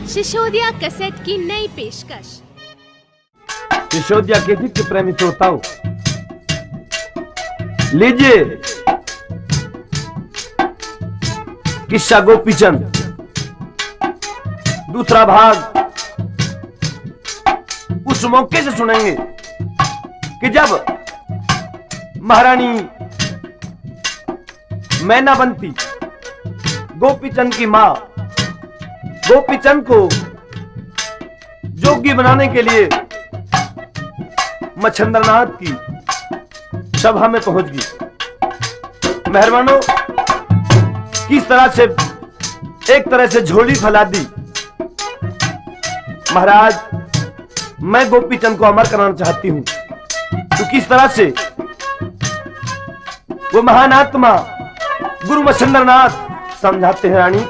Sisodia cassette की नई पेशकश। शिशोदिया कैसेट के प्रेमी श्रोताओं, लीजिए किस्सा गोपीचंद दूसरा भाग उस मौके से सुनेंगे कि जब महारानी मैनावंती गोपीचंद की मां गोपीचंद को जोगी बनाने के लिए मच्छंद्रनाथ की सभा में पहुंच गई। मेहरबानों, किस तरह से एक तरह से झोली फैला दी। महाराज, मैं गोपीचंद को अमर कराना चाहती हूं, तो किस तरह से वो महान आत्मा गुरु मच्छंद्रनाथ समझाते हैं, रानी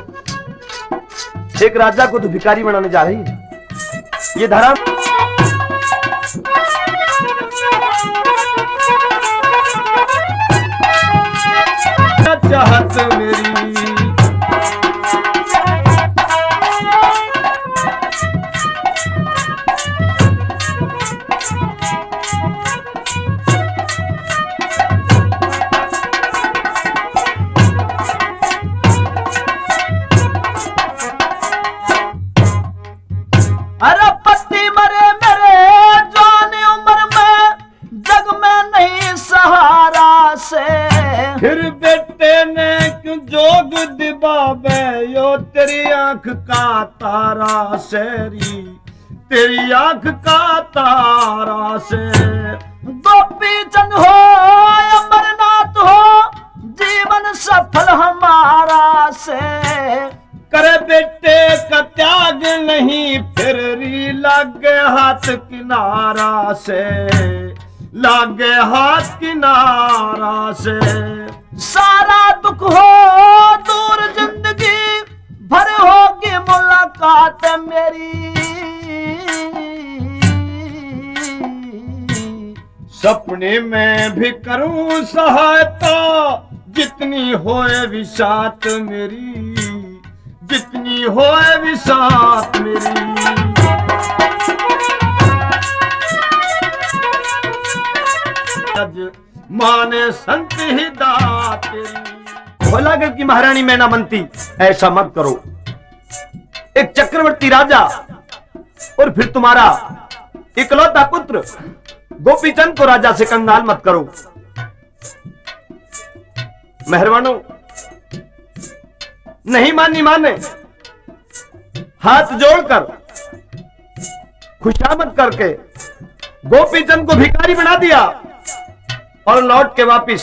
एक राजा को तो भिखारी बनाने जा रही है। ये धर्म चाहत मेरी फिर बेटे ने क्यों जोग दिबावे यो तेरी आंख का तारा शेरी, तेरी आंख का तारा से। गोपीचंद हो अमरनाथ हो, जीवन सफल हमारा से। करे बेटे का त्याग नहीं, फिर री लगे हाथ किनारा से, लागे हाथ किनारा से। सारा दुख हो दूर जिंदगी भर होगी मुलाकात मेरी। सपने में भी करूं सहायता, जितनी होए विसात मेरी, जितनी होए विसात मेरी। माने संत ही दातेरी। भोलागढ़ की महारानी मैनावंती, ऐसा मत करो। एक चक्रवर्ती राजा और फिर तुम्हारा इकलौता पुत्र गोपीचंद को राजा से कंगाल मत करो। मेहरबानों, नहीं माने हाथ जोड़कर खुशामद करके गोपीचंद को भिखारी बना दिया और लौट के वापिस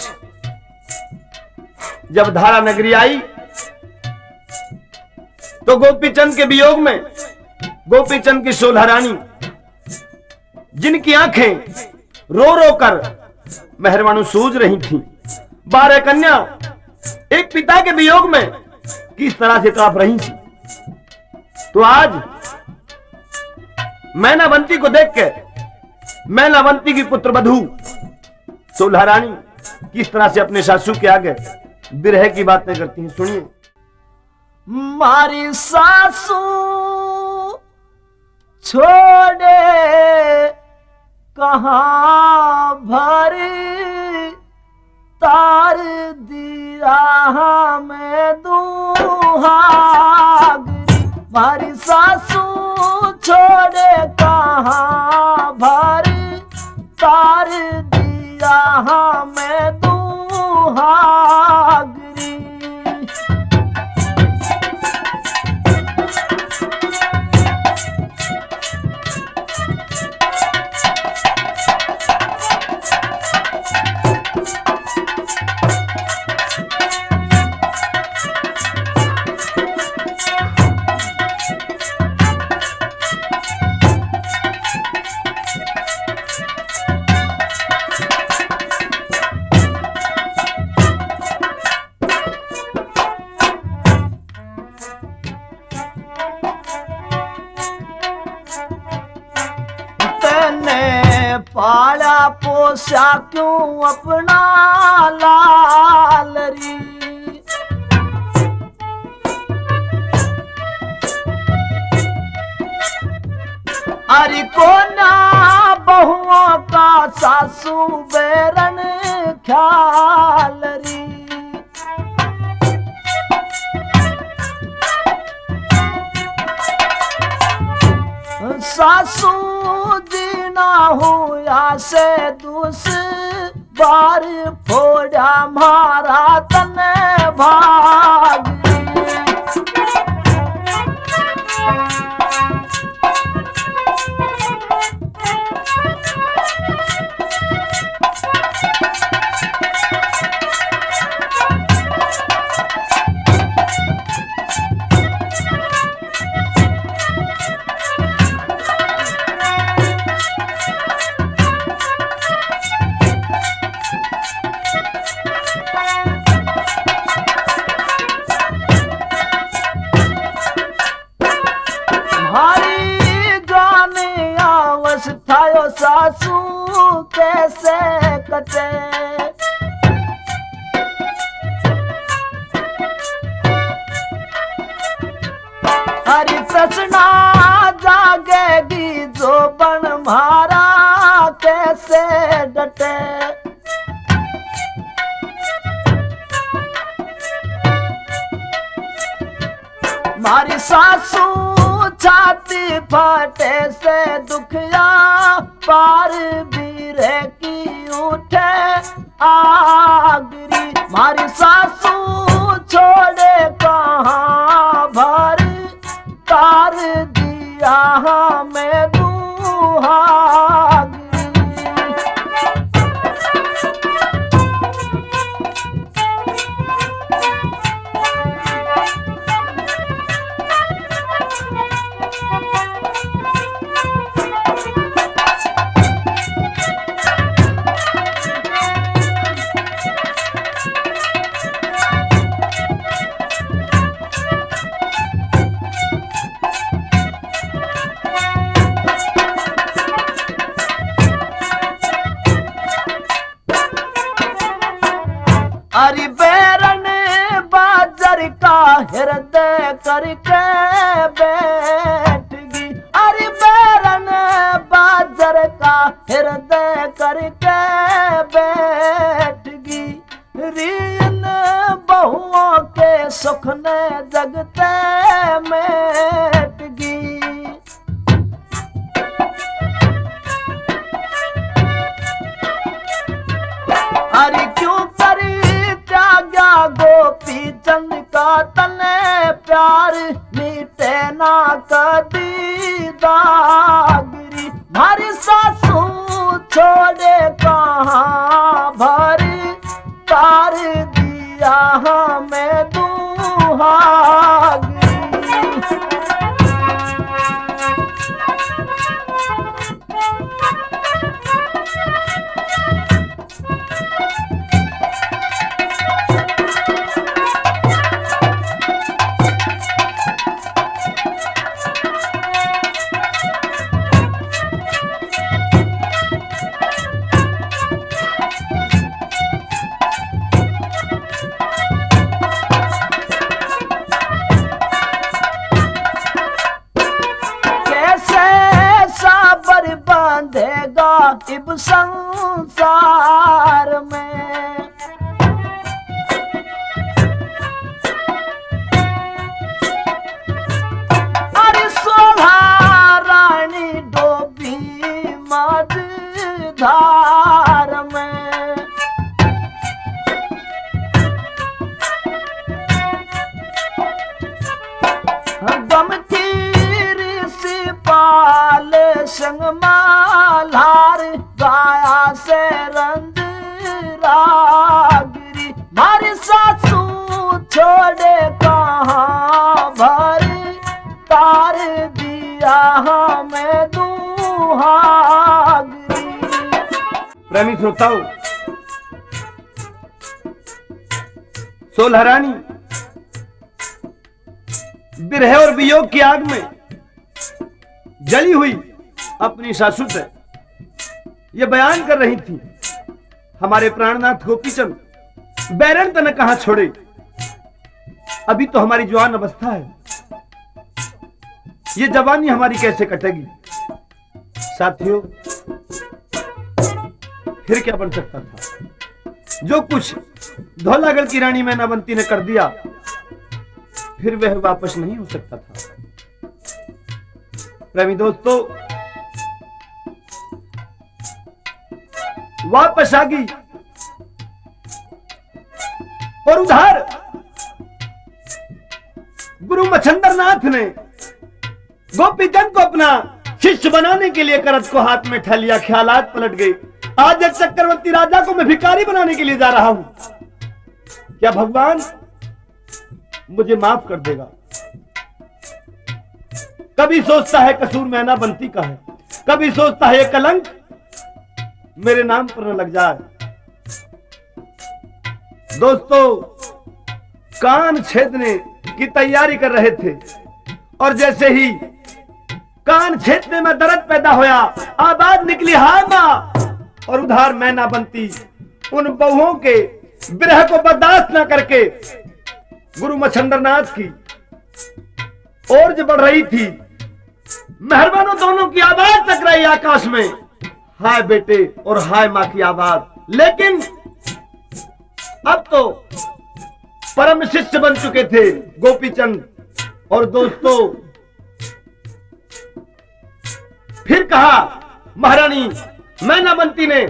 जब धारा नगरी आई तो गोपीचंद के वियोग में गोपीचंद की शोला रानी, जिनकी आंखें रो रो कर मेहरबानों सूज रही थीं, 12 कन्या एक पिता के वियोग में किस तरह से तड़प रही थी। तो आज मैनावंती को देख के मैनावंती की पुत्र वधू शोला रानी किस तरह से अपने सासू के आगे बिरह की बातें करती हैं, सुनिए। मारी सासू छोड़े कहां भर तार दिया हमें दुहागरी। मारी सासू छोड़े कहां भर तार दिया हमें दुहागरी। पाला पोसा क्यों अपना लाल री। अरे कोना बहुओं का सासू बेरन ख्याल री। सासू जी ना हुआ से दूस बार फोड़ा मारा तन भाग। थायो सासू कैसे कटे। हरि प्रश्ना जागेगी जो बन मारा कैसे डटे। मारी सासू छाती फाटे से दुखिया पार बीरे की उठे आगरी। मारी सासू छोड़े कहाँ भर तार दिया हमें दुहागरी। अरे बैरन बाजर का हृदय करके बैठगी। अरे बैरन बाजर का हृदय करके बैठगी। रीन बहुओं के सुख ने जगते मेटगी। अरे क्यों करी त्यागा गोपी चंद का तने प्यार मीटे ना कदी दागरी। भारी सासू छोड़े कहाँ भरी तार दिया हमें दुहागरी। बांधेगा इब संसार में। अरे सोहा रानी डोबी मध धार में। गमती ऋषि पाल संग मालार गाया से रंग रागरी। मारी सासू छोड़े कहाँ भर तार दिया हमें दुहागरी। प्रेमी श्रोताओं, सोलहरानी बिरह और वियोग की आग में जली हुई अपनी सासू से ये बयान कर रही थी, हमारे प्राणनाथ गोपीचंद बैरन तने कहां छोड़े। अभी तो हमारी जवान अवस्था है, ये जवानी हमारी कैसे कटेगी। साथियों, फिर क्या बन सकता था? जो कुछ धौलागढ़ की रानी मैनावंती ने कर दिया, फिर वह वापस नहीं हो सकता था। प्रेमी दोस्तों, वापस आ गई और उधर गुरु मच्छंदरनाथ ने गोपीचंद को अपना शिष्य बनाने के लिए करत को हाथ में ठा लिया। ख्यालात पलट गए। आज एक चक्रवर्ती राजा को मैं भिखारी बनाने के लिए जा रहा हूं। क्या भगवान मुझे माफ कर देगा? कभी सोचता है कसूर मैनावंती का है, कभी सोचता है ये कलंक मेरे नाम पर न लग जाए। दोस्तों, कान छेदने की तैयारी कर रहे थे और जैसे ही कान छेदने में दर्द पैदा होया, आवाज निकली हाय मां, और उधार मैनावंती उन बहुओं के विरह को बर्दाश्त न करके गुरु मच्छंदरनाथ की ओर जो बढ़ रही थी, मेहरबानों दोनों की आवाज टकराई आकाश में, हाय बेटे और हाय मां की आवाज। लेकिन अब तो परम शिष्य बन चुके थे गोपीचंद। और दोस्तों, फिर कहा महारानी मैनावंती ने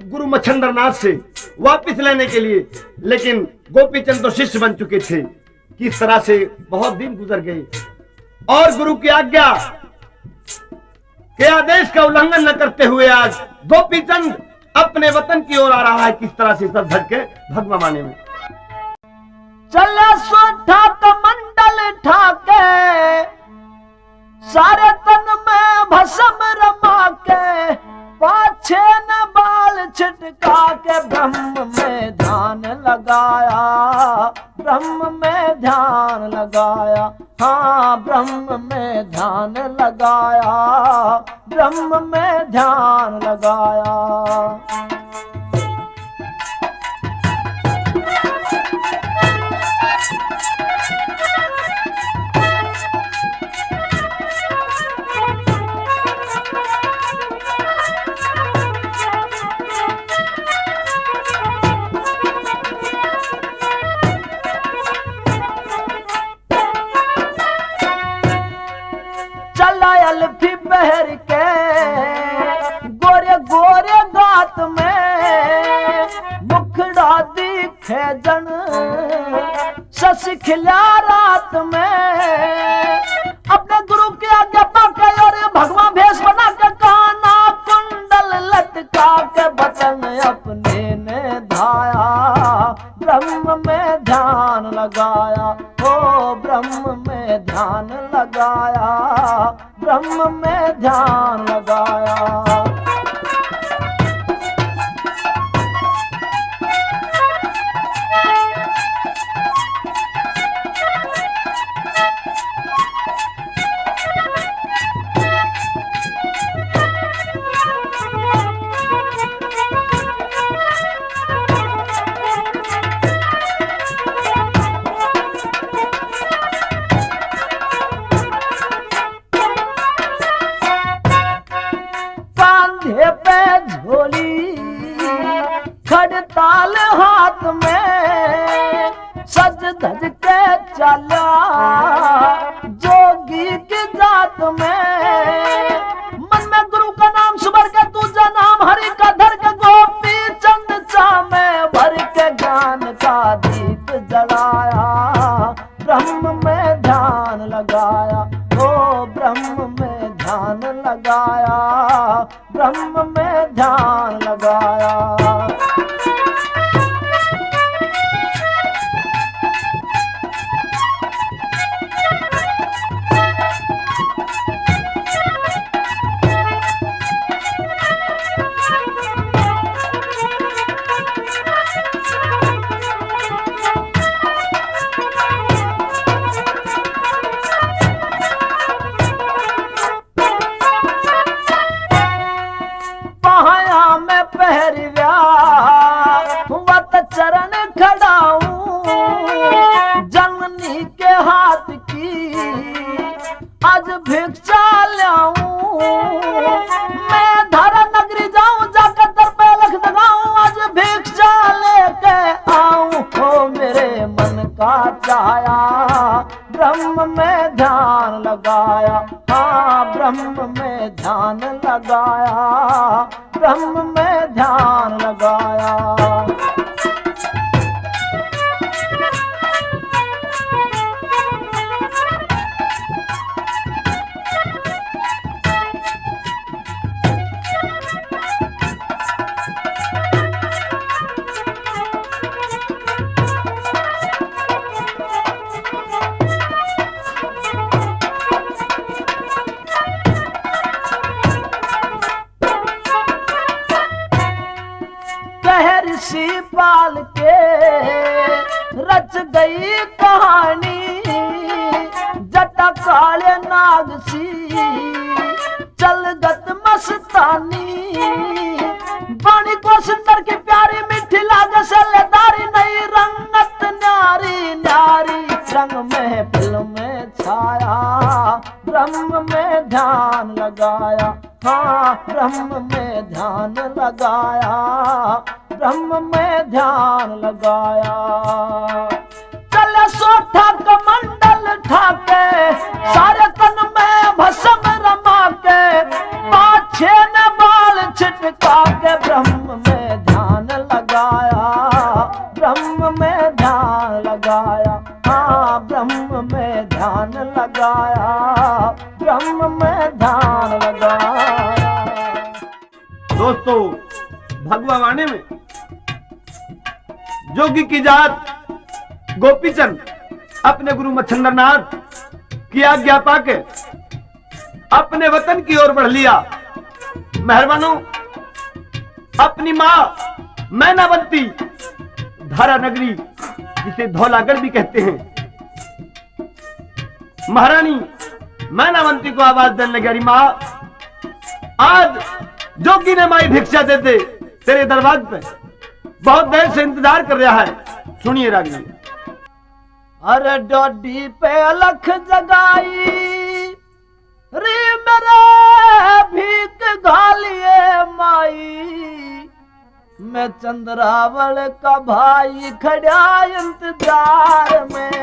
गुरु मच्छंदरनाथ से वापिस लेने के लिए, लेकिन गोपीचंद तो शिष्य बन चुके थे। किस तरह से बहुत दिन गुजर गए और गुरु की आज्ञा के आदेश का उल्लंघन न करते हुए आज गोपीचंद अपने वतन की ओर आ रहा है। किस तरह से सब धज के भगवा माने में चले सो ठाक मंडल ठाके, सारे तन में भस्म रमा के, पाछे न बाल छिटका के ब्रह्म में ध्यान लगाया, ब्रह्म में ध्यान लगाया, हाँ ब्रह्म में ध्यान लगाया, ब्रह्म में ध्यान लगाया। अल्फी पहर के गोरे गोरे गात में, मुखड़ा दिखे जन सस खिला रात में। अपने गुरु की आज्ञा पाके और भगवान भेष बना के, काना कुंडल लटका के, बटन अपने ने धाया, ब्रह्म में ध्यान लगाया, ओ ब्रह्म में ध्यान लगाया, ब्रह्म में ध्यान लगाया। खड़ताल हाथ में, सज धज के चला जोगी की जात में। मन में गुरु का नाम सुबर के, तुझा नाम हरि का धर के, गोपी चंद चामे भर के ज्ञान का दीप जलाया, ब्रह्म में ध्यान लगाया, ओ ब्रह्म में ध्यान लगाया, ब्रह्म में ध्यान लगाया। चरण खड़ाऊं जननी के हाथ की, आज भिक्षा लाऊं, मैं धारा नगरी जाऊं, जाकर दर पे लख लगाऊं, आज भिक्षा लेके आऊं। हो मेरे मन का चाया, ब्रह्म में ध्यान लगाया। हाँ ब्रह्म में ध्यान लगाया, ब्रह्म में ध्यान लगाया। ऋषि पाल के रच गई कहानी, जटा काले नाग सी चल गत मस्तानी। बाणी को सुंदर की प्यारी मीठी लाग सलेदारी, नई रंगत न्यारी न्यारी रंग में फिल्म में छाया। ब्रह्म में ध्यान लगाया, हाँ ब्रह्म में ध्यान लगाया, ब्रह्म में ध्यान लगाया। चले सोठा कमंडल ठाके, सारे तन में भस्म रमा के, पाछे ने बाल छिटका के ब्रह्म में ध्यान लगाया। ब्रह्म में ध्यान लगाया, हाँ ब्रह्म में ध्यान लगाया, ब्रह्म में ध्यान लगाया। दोस्तों, भगवावाणी में जोगी की जात गोपीचंद अपने गुरु मच्छंद्रनाथ की आज्ञा पाके अपने वतन की ओर बढ़ लिया। मेहरबानों, अपनी मां मैनावंती धारा नगरी, जिसे धौलागढ़ भी कहते हैं, महारानी मैनावंती को आवाज देने लगी, अरे मां, आज जोगी ने माई भिक्षा देते तेरे दरवाजे पे बहुत देर से इंतजार कर रहा है। सुनिए रागिनी। अरे डोडी पे अलख जगाई रे मेरे भीख घालिए माई, मैं चंद्रावल का भाई खड़ा इंतजार में।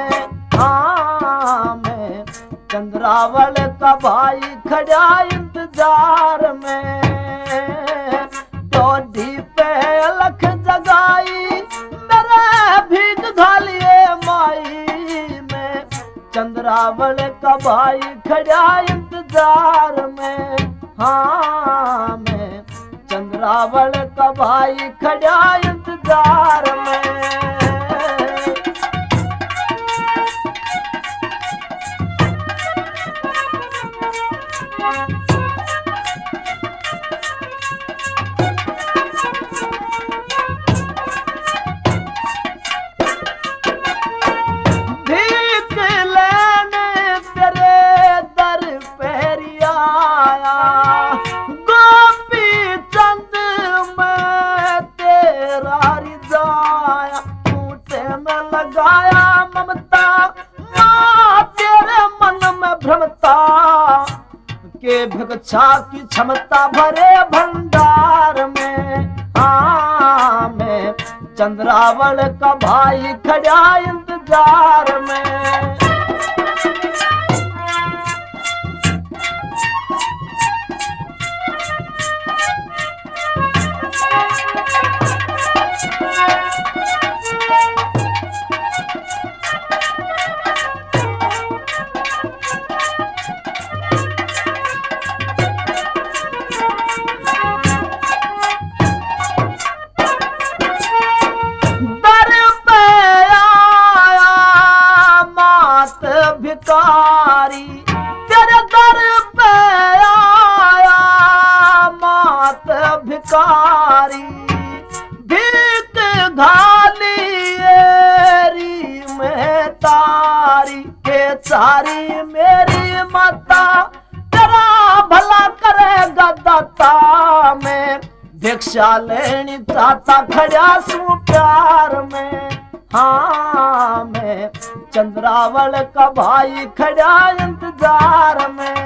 हाँ मैं चंद्रावल का भाई खड़ा इंतजार में। डोडी पे अलख जगाई मेरे भीख घालिए माई, में चंद्रावल का भाई खड़ा इंतजार में। हाँ मैं चंद्रावल का भाई खड़ा इंतजार में। भिक्षा की क्षमता भरे भंडार में। हाँ मैं चंद्रावल का भाई खड़ा इंतजार में। भिकारी तेरे दर पे आया मात भिकारी, भीख घालिएरी में तारी के चारी मेरी माता, तेरा भला करेगा दाता। मैं भिक्षा लेनी चाहता खड़ा सू प्यार में। हाँ मैं चंद्रावल का भाई खड़ा इंतजार में।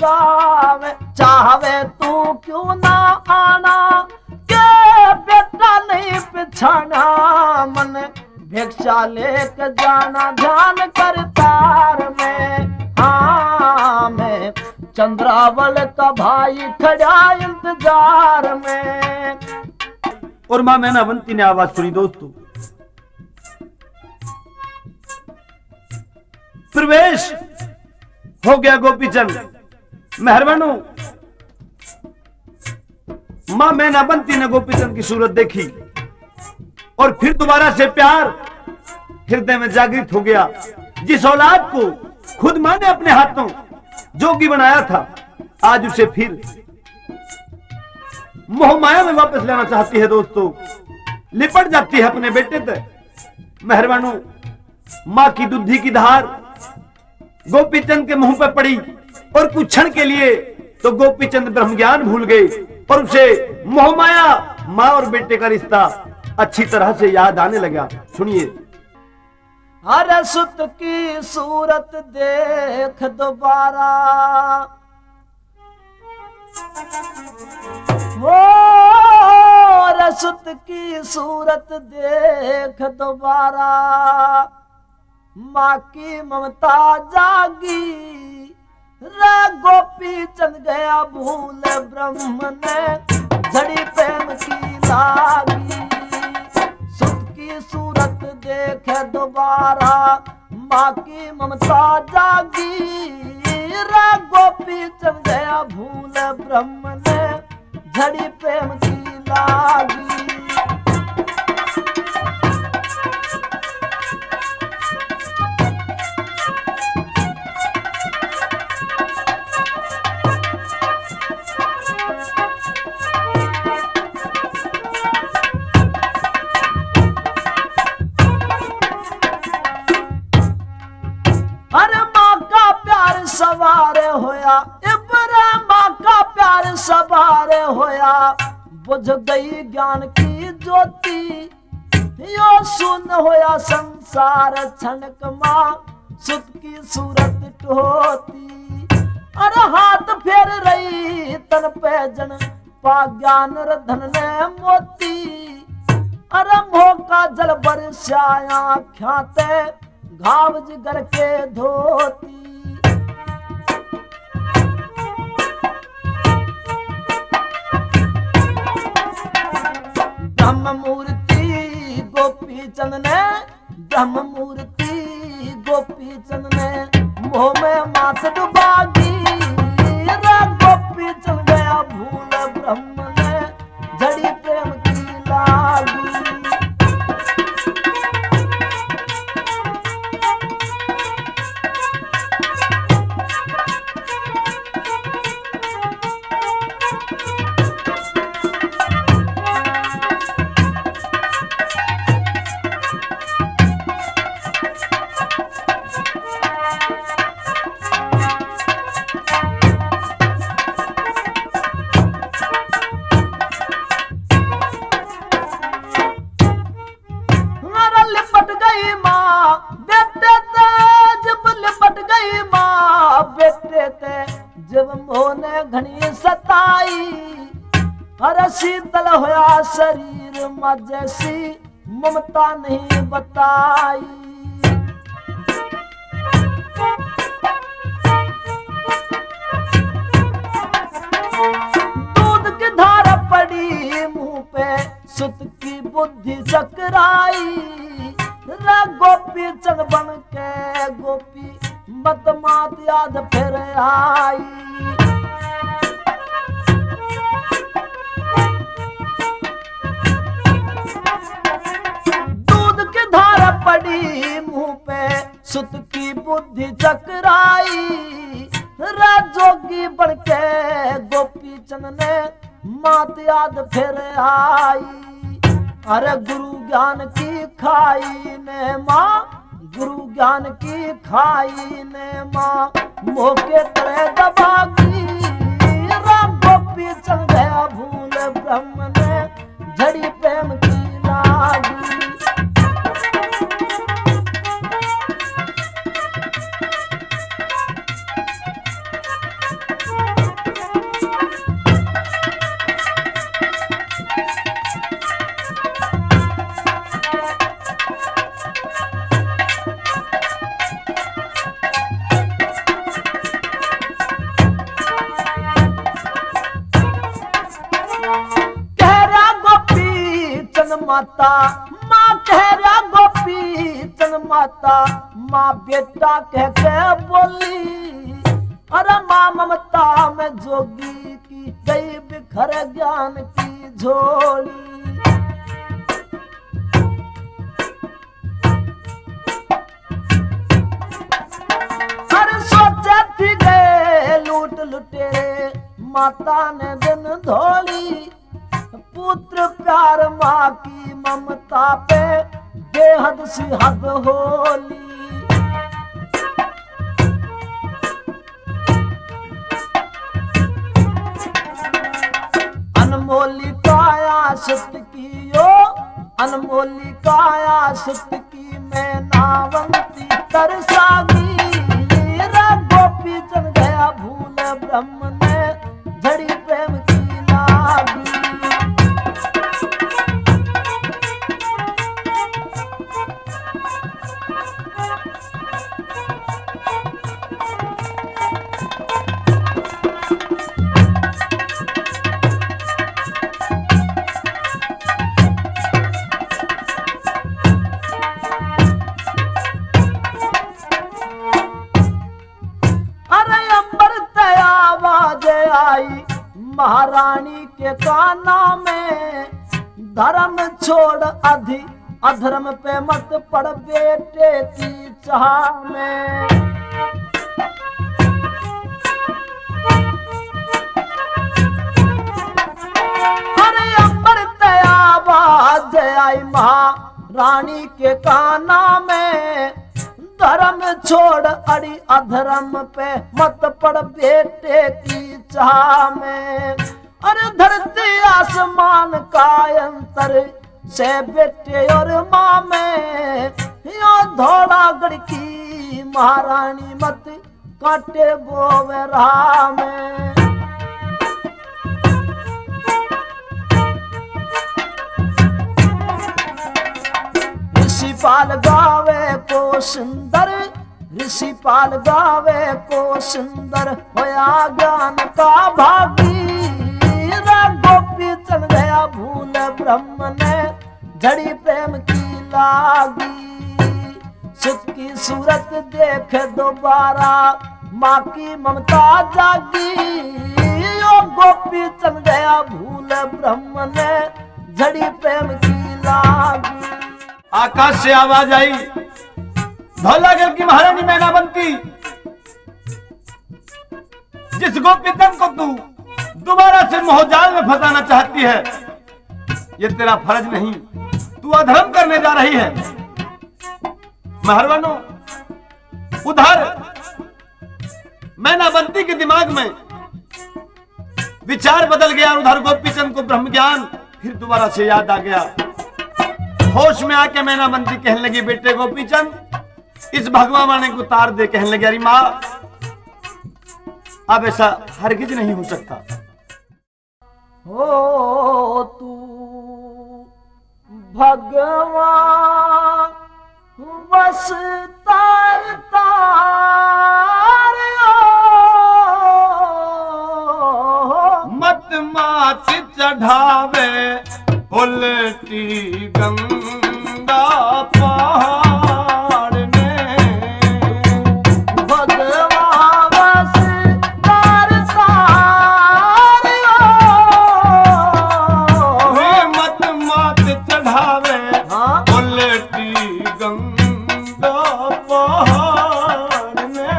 गावे, चाहवे तू क्यों ना आना, के बेटा नहीं पिछाना, मन भिक्षा लेके जाना ध्यान कर तार में। हाँ मैं चंद्रावल का भाई खड़ा इंतजार में। और मां मैनावंती ने आवाज सुनी दोस्तों। प्रवेश हो गया गोपीचंद। मेहरबानो मां मैनावंती ने गोपीचंद की सूरत देखी और फिर दोबारा से प्यार हृदय में जागृत हो गया। जिस औलाद को खुद मां ने अपने हाथों जोगी बनाया था, आज उसे फिर मोह माया में वापस लेना चाहती है दोस्तों। लिपट जाती है अपने बेटे तक। मेहरबानो मां की दुधी की धार गोपीचंद के मुंह पर पड़ी और कुछ क्षण के लिए तो गोपीचंद ब्रह्म ज्ञान भूल गए और उसे मोह माया मां और बेटे का रिश्ता अच्छी तरह से याद आने लगा। सुनिए। अरे सुत की सूरत देख दोबारा, वो अरे सुत की सूरत देख दोबारा, माँ की ममता जागी, रे गोपी चंद गया भूल ब्रह्म ने झड़ी प्रेम की लागी। सुत की सूरत देखे दोबारा, माँ की ममता जागी, रे गोपी चंद गया भूल ब्रह्म ने झड़ी प्रेम की लागी। सवार होया इबरा, माँ का प्यार सवार होया, बुझ गई ज्ञान की ज्योति, यो सुन होया संसार छनक, माँ सुत की सूरत टोती। अरे हाथ फेर रही तन पे जन, पा ज्ञान रधन ने मोती। अरे मोह का जल बरसाया ख्याते, घाव जिगर के धोती। ब्रह्म मूर्ति गोपी चंद ने, ब्रह्म मूर्ति गोपी चंद ने, मोह में माथ डुबागी, रे गोपी चंद गया भूल ब्रह्म ने झड़ी प्रेम की लागी। जब मोह ने घनी सताई, हर शीतल होया शरीर मां जैसी ममता नहीं बताई। दूध की धार पड़ी मुंह पे, सुत की बुद्धि चकराई, रे गोपी चंद बन के गोपी मत मात याद फिर आई। दूध की धारा पड़ी मुंह पे, सुत की बुद्धि चकराई, रे जोगी बन के गोपी चंद ने मात याद फिर आई। अरे गुरु ज्ञान की खाई ने माँ, गुरु ज्ञान की खाई ने माँ, मोह के तले दबागी, राम गोपी चल गया भूल ब्रह्म ने झड़ी प्रेम की लागी। माता माँ कह रहा गोपी चंद माता माँ बेटा कह के बोली अरे माँ ममता में जोगी की गई बिखर ज्ञान की झोली। अरे सोचे गए लूट लुटेरे माता ने दिन धोली पुत्र प्यार माँ की ममता पे बेहद सी हद होली। अनमोली काया सत्य की यो अनमोली काया सत्य की मैं नावंती तरसागी गोपी चल गया भूल ब्रह्म ने झड़ी प्रेम की नागी। महारानी के काना में धर्म छोड़ अधर्म पे मत पड़ बेटे की चाह में। अरे अंबर आवाज आई महारानी के काना में धर्म छोड़ अड़ी अधर्म पे मत पड़ बेटे की चाह में। अरे धरती आसमान का अंतर से बेटे और माँ में यो धोड़ा गढ़ की महारानी मत काटे बोवे राह में। ऋषिपाल गावे को सुंदर ऋषिपाल गावे को सुंदर होया ज्ञान का भागी गोपी चल गया भूल ब्रह्म ने झड़ी प्रेम की लागी। सुख की सूरत देख दोबारा माँ की ममता जागी यो गोपी चल गया भूल ब्रह्म ने झड़ी प्रेम की लागी। आकाश से आवाज आई धौलागढ़ की महारानी मैनावंती जिस गोपीचंद को तू दोबारा से मोहजाल में फंसाना चाहती है ये तेरा फर्ज नहीं तू अधर्म करने जा रही है। मेहरबानो उधर मैनावंती के दिमाग में विचार बदल गया। उधर गोपीचंद को ब्रह्म ज्ञान फिर दोबारा से याद आ गया। होश में आके मैनावंती कहने लगी बेटे गोपीचंद इस भगवा माने को तार दे। कहने लगी अरे माँ अब ऐसा हरगिज नहीं हो सकता। हो तू भगवान बस तार तार मत मात चढ़ावे उल्टी गंगा पहाड़ ने भगवान बस तार तार मत मात चढ़ावे हाँ? उल्टी गंगा पहाड़ ने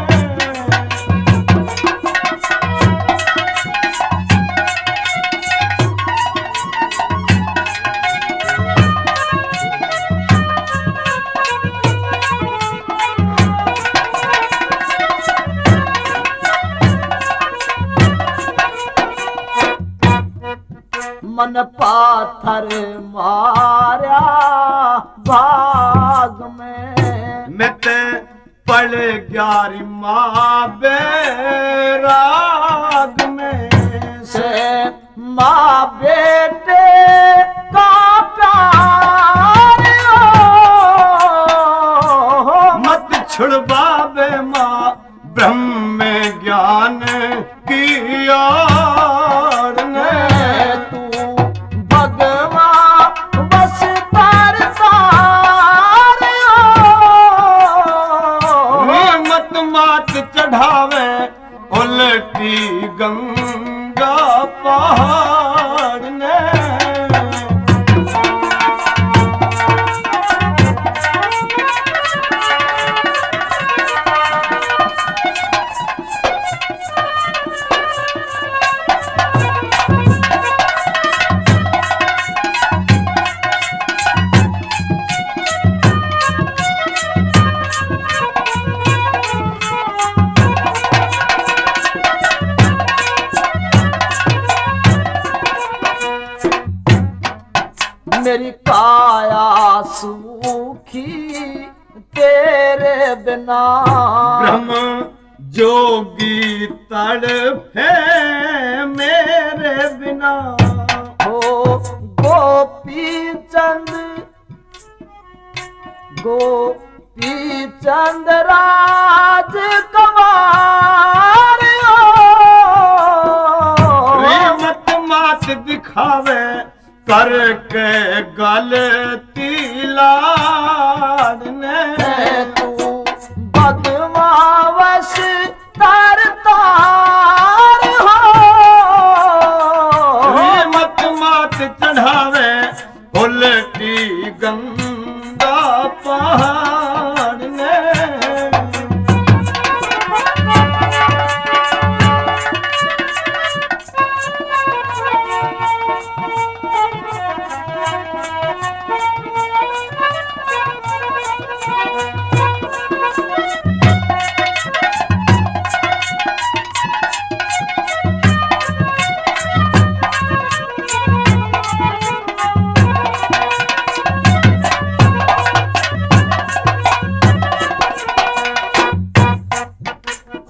मन पाथर मारा भाग में मित पड़ ग्यारी माँ बैराग में से माँ बेटे का प्यार मत छुड़वावे माँ ब्रह्म ज्ञान की आड़ ने तू भगवान बस उलटी गंगा पहाड़ ने। मेरी काया सूखी तेरे बिना, ब्रह्म जोगी तड़फे मेरे बिना। हो गोपी चंद राज कमार मत मात दिखावे करके गलती लाड़ने। तू भगवावश तार तार हो, मत मात चढ़ावे उलटी गंगा पहाड़ ने।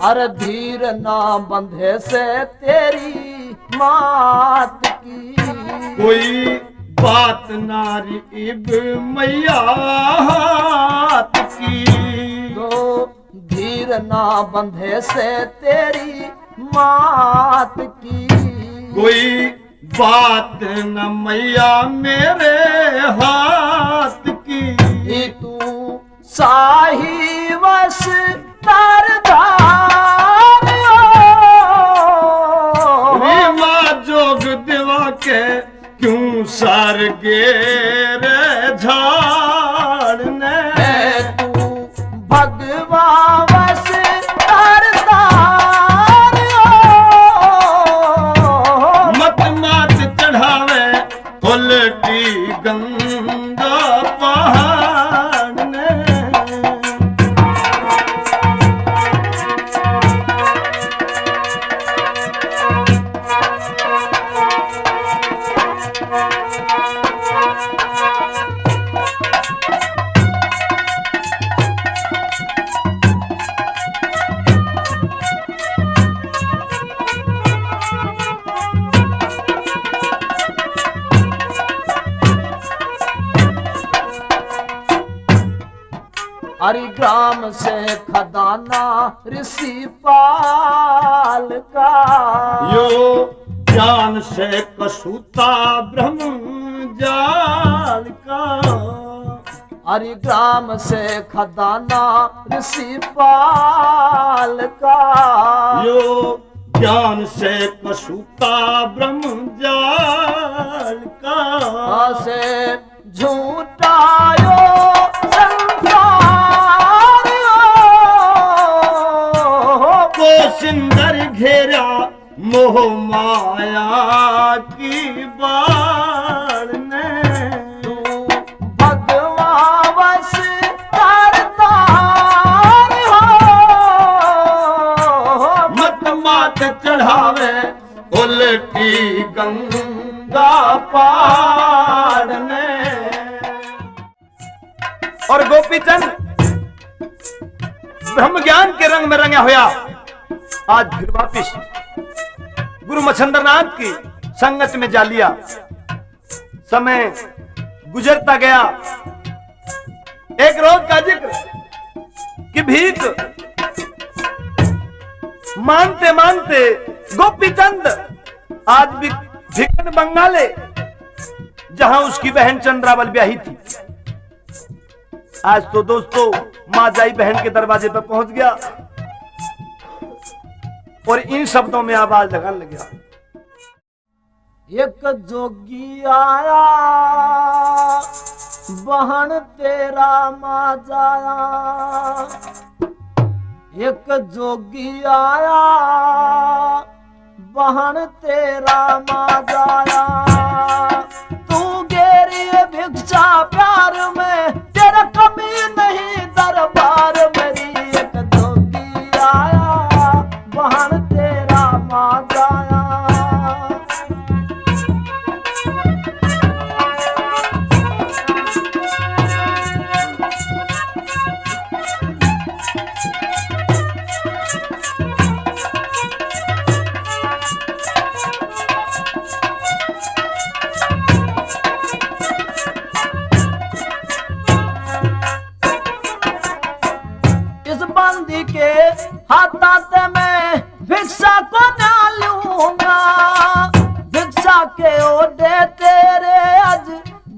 अरे धीर ना बंधे से तेरी मात की, कोई बात नारी इब मैया हाथ की। तो धीर ना बंधे से तेरी मात की, कोई बात न मैया मेरे हाथ की। तू साही वश तारदार माँ जोग दिवा के क्यों सर गेर झाड़ने। तू भगवा वश तारदार मत मात चढ़ावे उलटी गंगा पहाड़ ने। हरिग्राम से खदाना ऋषि पाल का, यो ज्ञान से कसूता ब्रह्म जाल का। हरिग्राम से खदाना ऋषि पाल का, यो ज्ञान से कसूता ब्रह्म जाल का। से झूठायो संसार को सिंदर घेरा मोह माया की बाढ़ ने। तू भगवावश तारदार हो, मत मात चढ़ावे उलटी गंगा पहाड़ ने। और गोपीचंद ब्रह्म ज्ञान के रंग में रंगा होया आज फिर वापिस गुरु मच्छंद्रनाथ की संगत में जा लिया। समय गुजरता गया। एक रोज का जिक्र कि भीख मानते मानते गोपीचंद आज भी भिकन बंगाले जहां उसकी बहन चंद्रावल ब्याही थी। आज तो दोस्तों माँ जाई बहन के दरवाजे पर पहुंच गया। और इन शब्दों में आवाज लगाने लगा। एक जोगी आया बहन तेरा माँ जाया, एक जोगी आया बहन तेरा माँ जाया, तू गेरी भिक्षा प्यार में तेरा कमी नहीं दरबार मेरी, एक जोगी आया बहन तेरा माँ जाया। बंदी के हाथाते मैं भिक्षा को ना लूंगा, भिक्षा के ओडे तेरे आज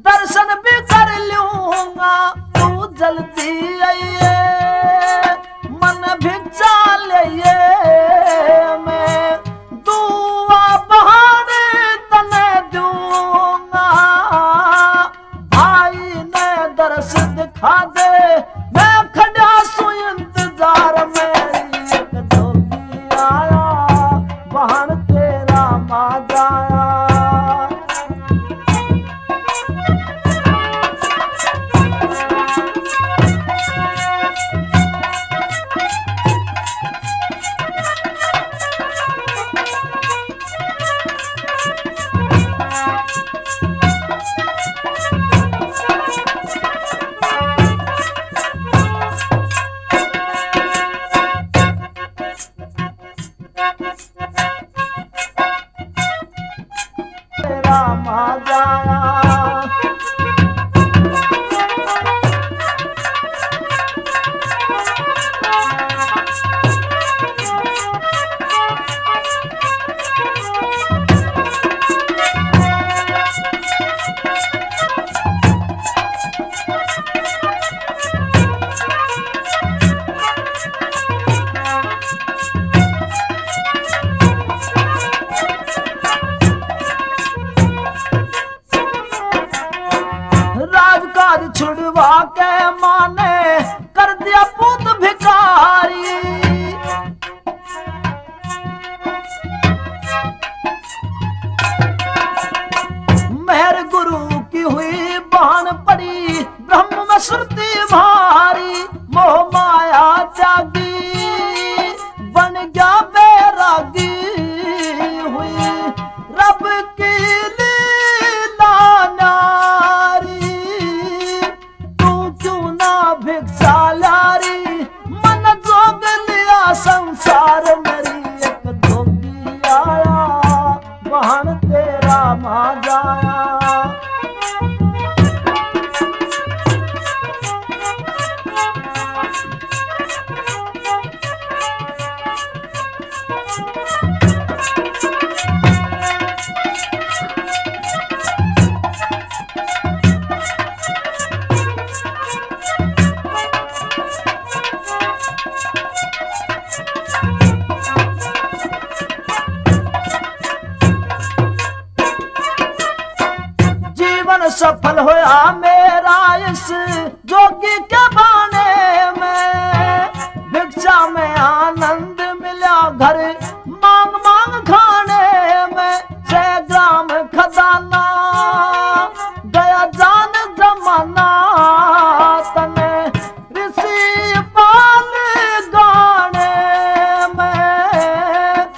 दर्शन भी कर लूंगा, तू जल्दी आइए मन भिक्षा लिए, मैं दुआ बहाने तने दूंगा, भाई ने दर्श दिखा दे मैं खड़ा सु इंतजार मेरी, एक जोगी आया बहन तेरा माँ जाया। तेरा माँ जाया। राजकाज छुड़वा के माने कर दिया पूत भिखारी, मेहर गुरु की हुई बहन पड़ी ब्रह्म में सुरती भारी, मोह माया जागी बन गया बैरागी, हुई रब की लीला नारी, तू क्यों ना भिक्षा लारी मन जोग लिया संसार मेरी, एक जोगी आया बहन तेरा माँ जाया। सफल होया मेरा इस जोगी के बाने में, भिक्षा में आनंद मिला घर मांग मांग खाने में, 6 ग्राम खजाना गया जान जमाना, तने ऋषि पाल गाने में,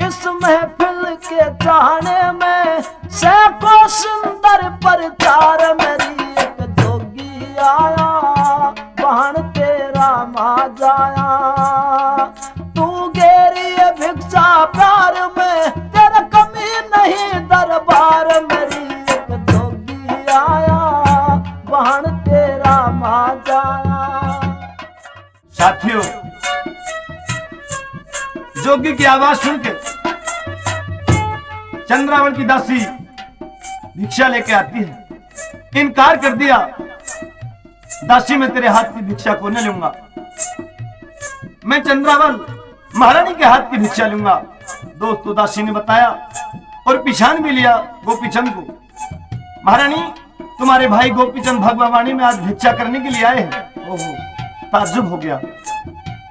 इस महफिल के चाहने में सैकड़ों सुंदर प्रचार मेरी, एक जोगी आया बहन तेरा माँ जाया, तू गेरी भिक्षा प्यार में तेरा कमी नहीं दरबार मेरी, एक जोगी आया बहन तेरा माँ जाया। साथियों, जोगी की आवाज सुनकर चंद्रावन की दासी भिक्षा लेके आती है। इनकार कर दिया, दासी मैं तेरे हाथ की भिक्षा को न लूंगा। मैं चंद्रावन महारानी के हाथ की भिक्षा लूंगा। दोस्त उदासी ने बताया और पिछान भी लिया गोपीचंद को। महारानी, तुम्हारे भाई गोपीचंद भगवानी में आज भिक्षा करने के लिए आए हैं। ओहो, ताज्जुब हो गया,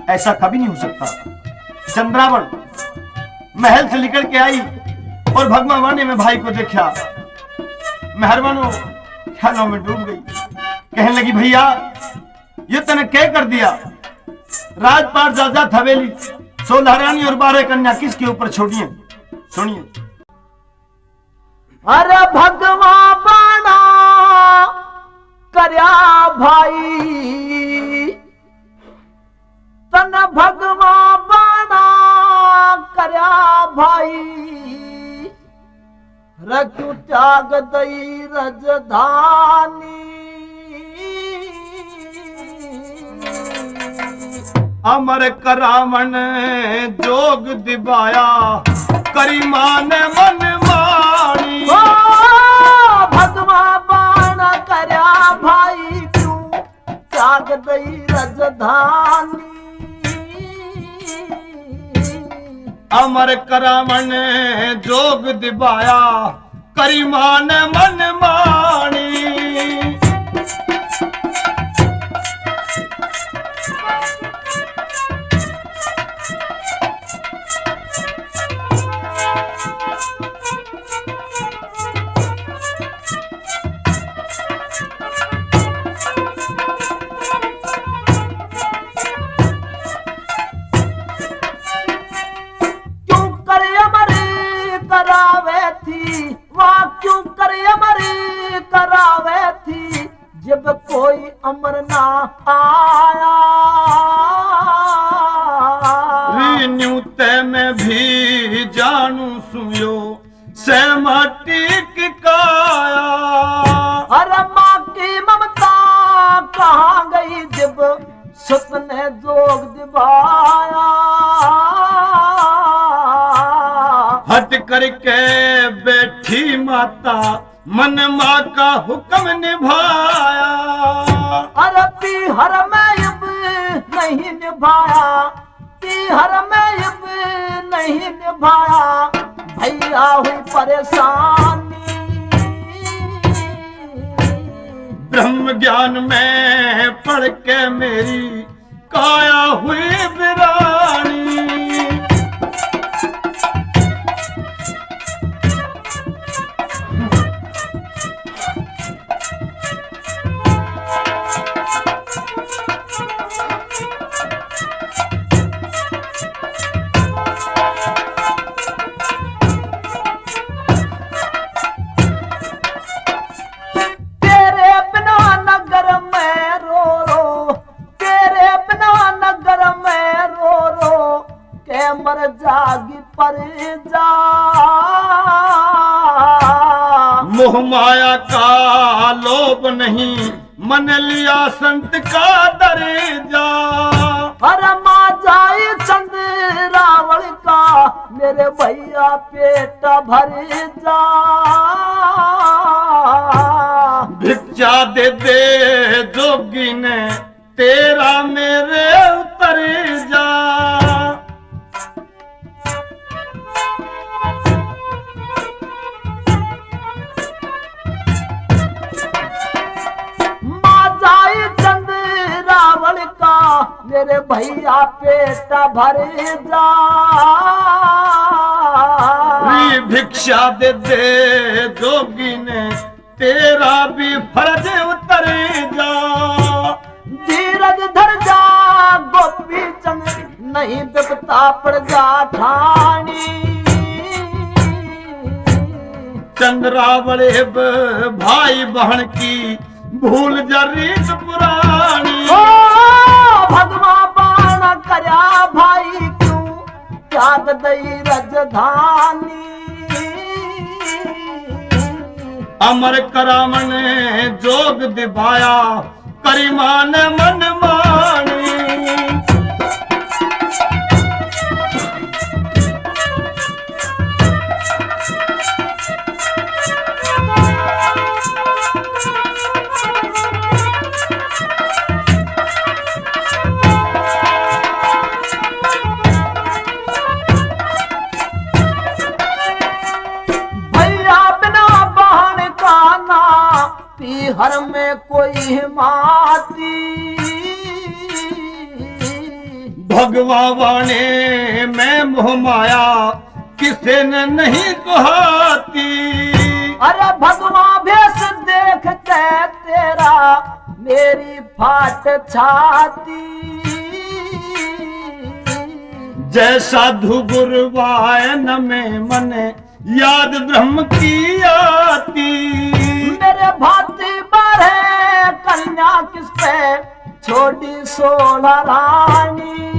ऐसा कभी नहीं हो सकता। चंद्रावण महल से निकल के आई और भगवानी में भाई को देखा। मेहरबानो ख्यालों में डूब गई। कहने लगी, भैया ये तने क्या कर दिया? राजपाट जायदाद हवेली 16 रानी और 12 कन्या किसके ऊपर छोड़िए? सुनिए। अरे भगवा बाणा करया भाई, तन भगवा बाणा करया भाई, रखू त्याग दई रजधानी। अमर करावन जोग दिवाया, करीमान मन मानी। ओ भगवा बाणा करया भाई, क्यों त्याग दई रजधानी। अमर करावन जोग दिवाया, करीमान मन मानी। क्यों कर अमर करावे थी, जब कोई अमर ना आया। न्यूते में भी जानू सुयो से माटी की काया। अरे माँ की ममता कहाँ गई, जब सुत ने जोग दिवाया। हट करके बैठी माता, मन माँ का हुक्म निभाया। अरे पीहर में अब नहीं निभाया, पीहर में अब नहीं निभाया, भैया हुई परेशानी। ब्रह्म ज्ञान में पढ़ के मेरी काया हुई वीरानी। मर जागी पर जा, मोह माया का लोभ नहीं, मन लिया संत का दर्जा। अरे माँ जाए चंद रावण का, मेरे भैया पेट भर जा। भिक्षा दे दे जोगी ने, तेरा मेरे उतर जा। का मेरे भैया पेट भर जा। भिक्षा दे दे जोगी ने, तेरा भी फर्ज उतर जा। धीरज धर जा गोपी चंद, नहीं बिपता पड़ जा ठानी। चंद्रावले भाई बहन की भूल जा रीत पुरानी। भगवा बाण करया भाई, क्यों त्याग दई रजधानी। अमर करावन जोग दिवाया, करीमान मन मानी। पीहर में कोई माती भगवा वाणे मैं मोह माया किसे न नहीं कहाती। अरे भगवा भेष देख के तेरा मेरी फाट छाती। जय साधु गुरुवायन में मन याद ब्रह्म की आती। मेरे भाती बारे कन्या किस पे छोटी 16 रानी।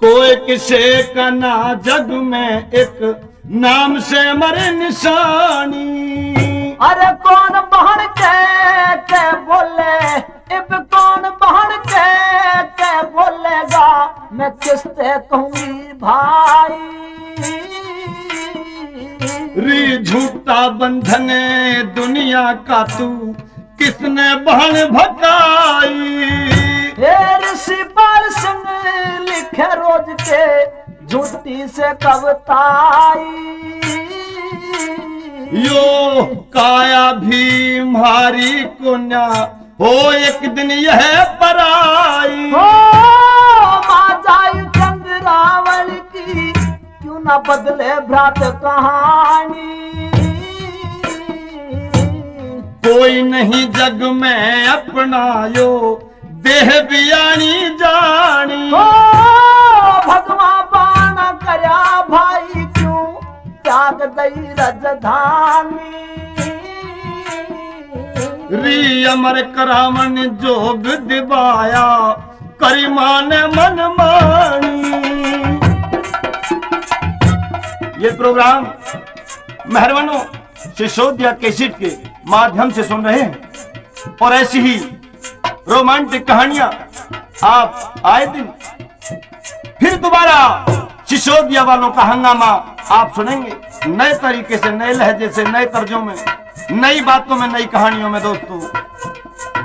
कोई किसे का ना जग में एक नाम से मरे निशानी। अरे कौन बहन के बोले इब कौन बहन के बोलेगा मैं किससे कहूंगी भाई। री झूठा बंधन दुनिया का तू किसने बहन भकाई। हे ऋषि पाल सिंह लिखे रोज के झूठी से कविताई। यो काया भी मारी को ना हो एक दिन यह पराई। हो माजाई चंद्रावल की क्यों ना बदले भ्रात कहानी। कोई नहीं जग में अपना यो देह बियानी जानी। ओ भगवा बाना करया भाई क्यों त्याग दई राजधानी। री अमर करावन जोग दिवाया करिमा ने मन मानी। ये प्रोग्राम मेहरबानों सिसोदिया कैसेट के माध्यम से सुन रहे हैं और ऐसी ही रोमांटिक कहानियां आप आए दिन फिर दोबारा सिसोदिया वालों का हंगामा आप सुनेंगे नए तरीके से, नए लहजे से, नए तर्जों में, नई बातों में, नई कहानियों में। दोस्तों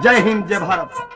जय हिंद, जय भारत।